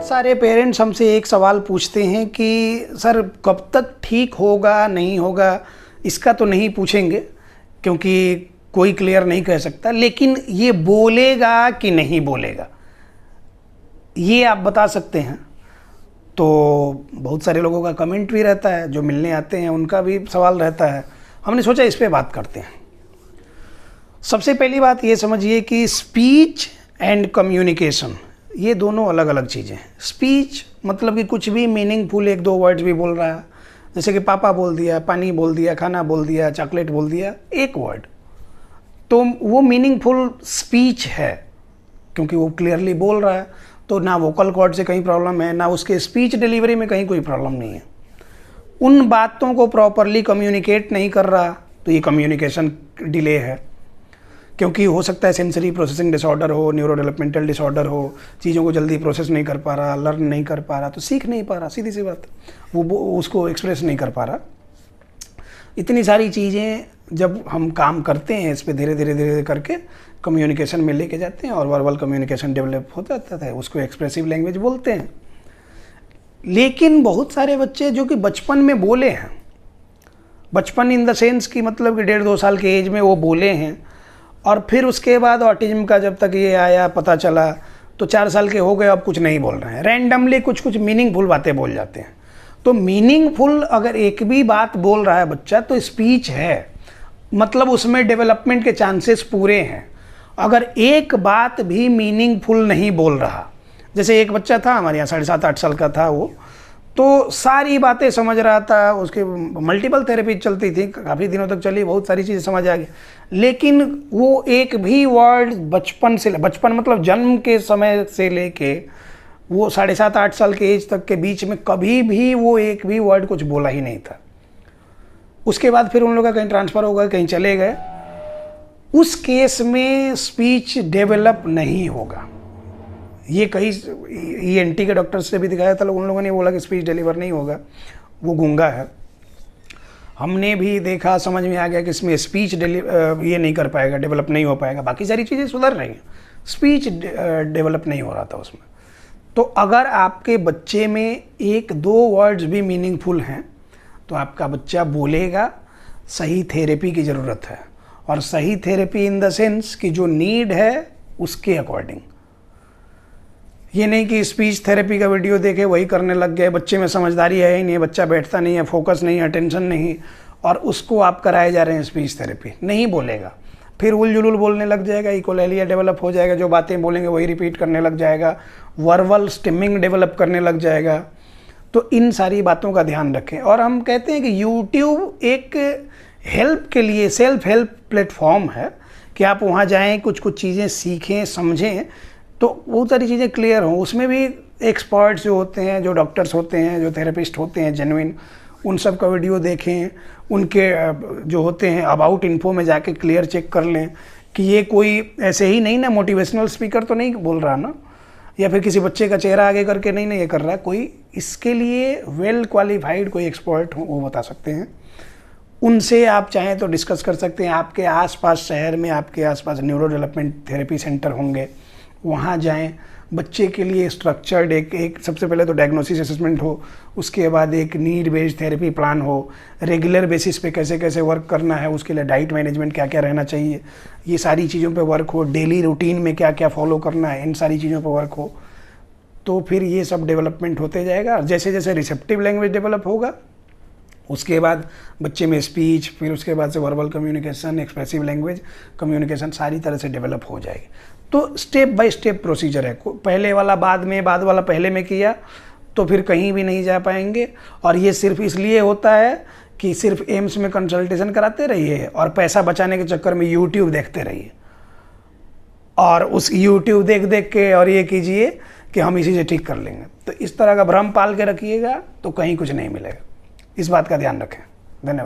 सारे पेरेंट्स हमसे एक सवाल पूछते हैं कि सर कब तक ठीक होगा नहीं होगा, इसका तो नहीं पूछेंगे क्योंकि कोई क्लियर नहीं कह सकता, लेकिन ये बोलेगा कि नहीं बोलेगा ये आप बता सकते हैं। तो बहुत सारे लोगों का कमेंट भी रहता है, जो मिलने आते हैं उनका भी सवाल रहता है। हमने सोचा इस पे बात करते हैं। सबसे पहली बात ये समझिए कि स्पीच एंड कम्युनिकेशन ये दोनों अलग अलग चीज़ें हैं। स्पीच मतलब कि कुछ भी मीनिंगफुल एक दो वर्ड्स भी बोल रहा है, जैसे कि पापा बोल दिया, पानी बोल दिया, खाना बोल दिया, चॉकलेट बोल दिया, एक वर्ड, तो वो मीनिंगफुल स्पीच है क्योंकि वो क्लियरली बोल रहा है। तो ना वोकल कॉर्ड से कहीं प्रॉब्लम है, ना उसके स्पीच डिलीवरी में कहीं कोई प्रॉब्लम नहीं है। उन बातों को प्रॉपरली कम्युनिकेट नहीं कर रहा तो ये कम्युनिकेशन डिले है, क्योंकि हो सकता है सेंसरी प्रोसेसिंग डिसऑर्डर हो, न्यूरो डेवलपमेंटल डिसऑर्डर हो, चीज़ों को जल्दी प्रोसेस नहीं कर पा रहा, लर्न नहीं कर पा रहा, तो सीख नहीं पा रहा, सीधी सी बात, वो उसको एक्सप्रेस नहीं कर पा रहा। इतनी सारी चीज़ें जब हम काम करते हैं इस पर धीरे धीरे धीरे करके कम्युनिकेशन में लेके जाते हैं और वर्बल कम्युनिकेशन डेवलप हो जाता है, उसको एक्सप्रेसिव लैंग्वेज बोलते हैं। लेकिन बहुत सारे बच्चे जो कि बचपन में बोले हैं, बचपन इन द सेंस कि मतलब कि 1.5-2 साल के एज में वो बोले हैं, और फिर उसके बाद ऑटिज्म का जब तक ये आया पता चला तो 4 साल के हो गए, अब कुछ नहीं बोल रहे हैं, रैंडमली कुछ मीनिंगफुल बातें बोल जाते हैं। तो मीनिंगफुल अगर एक भी बात बोल रहा है बच्चा तो स्पीच है, मतलब उसमें डेवलपमेंट के चांसेस पूरे हैं। अगर एक बात भी मीनिंगफुल नहीं बोल रहा, जैसे एक बच्चा था हमारे यहाँ 7.5-8 साल का था, वो तो सारी बातें समझ रहा था, उसके मल्टीपल थेरेपी चलती थी, काफ़ी दिनों तक चली, बहुत सारी चीज़ें समझ आ गई, लेकिन वो एक भी वर्ड बचपन मतलब जन्म के समय से लेके वो 7.5-8 साल के एज तक के बीच में कभी भी वो एक भी वर्ड कुछ बोला ही नहीं था। उसके बाद फिर उन लोगों का कहीं ट्रांसफ़र हो गया, कहीं चले गए, उस केस में स्पीच डेवलप नहीं होगा। ये कई ENT के डॉक्टर से भी दिखाया था, उन लोगों ने बोला कि स्पीच डिलीवर नहीं होगा, वो गूंगा है। हमने भी देखा, समझ में आ गया कि इसमें स्पीच ये नहीं कर पाएगा, डेवलप नहीं हो पाएगा, बाकी सारी चीज़ें सुधर रही हैं, स्पीच डेवलप नहीं हो रहा था उसमें। तो अगर आपके बच्चे में 1-2 वर्ड्स भी मीनिंगफुल हैं तो आपका बच्चा बोलेगा। सही थेरेपी की ज़रूरत है, और सही थेरेपी इन द सेंस कि जो नीड है उसके अकॉर्डिंग। ये नहीं कि स्पीच थेरेपी का वीडियो देखे वही करने लग गए, बच्चे में समझदारी है ही नहीं, बच्चा बैठता नहीं है, फोकस नहीं है, अटेंशन नहीं, और उसको आप कराए जा रहे हैं स्पीच थेरेपी, नहीं बोलेगा, फिर उलझुल बोलने लग जाएगा, इकोलेलिया डेवलप हो जाएगा, जो बातें बोलेंगे वही रिपीट करने लग जाएगा, वर्बल स्टिमिंग डेवलप करने लग जाएगा। तो इन सारी बातों का ध्यान रखें। और हम कहते हैं कि यूट्यूब एक हेल्प के लिए सेल्फ हेल्प प्लेटफॉर्म है कि आप वहाँ जाएँ, कुछ चीज़ें सीखें, समझें, तो बहुत सारी चीज़ें क्लियर हों। उसमें भी एक्सपर्ट्स जो होते हैं, जो डॉक्टर्स होते हैं, जो थेरेपिस्ट होते हैं जेन्युइन, उन सब का वीडियो देखें, उनके जो होते हैं अबाउट इन्फो में जाके क्लियर चेक कर लें कि ये कोई ऐसे ही नहीं ना मोटिवेशनल स्पीकर तो नहीं बोल रहा ना, या फिर किसी बच्चे का चेहरा आगे करके नहीं ये कर रहा है, कोई इसके लिए वेल क्वालिफाइड कोई एक्सपर्ट हो, वो बता सकते हैं। उनसे आप चाहें तो डिस्कस कर सकते हैं। आपके आसपास शहर में आपके आसपास न्यूरो डेवलपमेंट थेरेपी सेंटर होंगे, वहाँ जाएं। बच्चे के लिए स्ट्रक्चर्ड एक सबसे पहले तो डायग्नोसिस असेसमेंट हो, उसके बाद एक नीड बेस्ड थेरेपी प्लान हो, रेगुलर बेसिस पे कैसे कैसे वर्क करना है, उसके लिए डाइट मैनेजमेंट क्या क्या रहना चाहिए, ये सारी चीज़ों पे वर्क हो, डेली रूटीन में क्या क्या फॉलो करना है, इन सारी चीज़ों पे वर्क हो, तो फिर ये सब डेवलपमेंट होते जाएगा। जैसे जैसे रिसेप्टिव लैंग्वेज डेवलप होगा, उसके बाद बच्चे में स्पीच, फिर उसके बाद से verbal communication, expressive language communication सारी तरह से डेवलप हो जाएगी। तो स्टेप बाय स्टेप प्रोसीजर है, पहले वाला बाद में, बाद वाला पहले में किया तो फिर कहीं भी नहीं जा पाएंगे। और ये सिर्फ इसलिए होता है कि सिर्फ एम्स में कंसल्टेशन कराते रहिए और पैसा बचाने के चक्कर में यूट्यूब देखते रहिए, और उस यूट्यूब देख देख के और ये कीजिए कि हम इसी से ठीक कर लेंगे। तो इस तरह का भ्रम पाल के रखिएगा तो कहीं कुछ नहीं मिलेगा। इस बात का ध्यान रखें।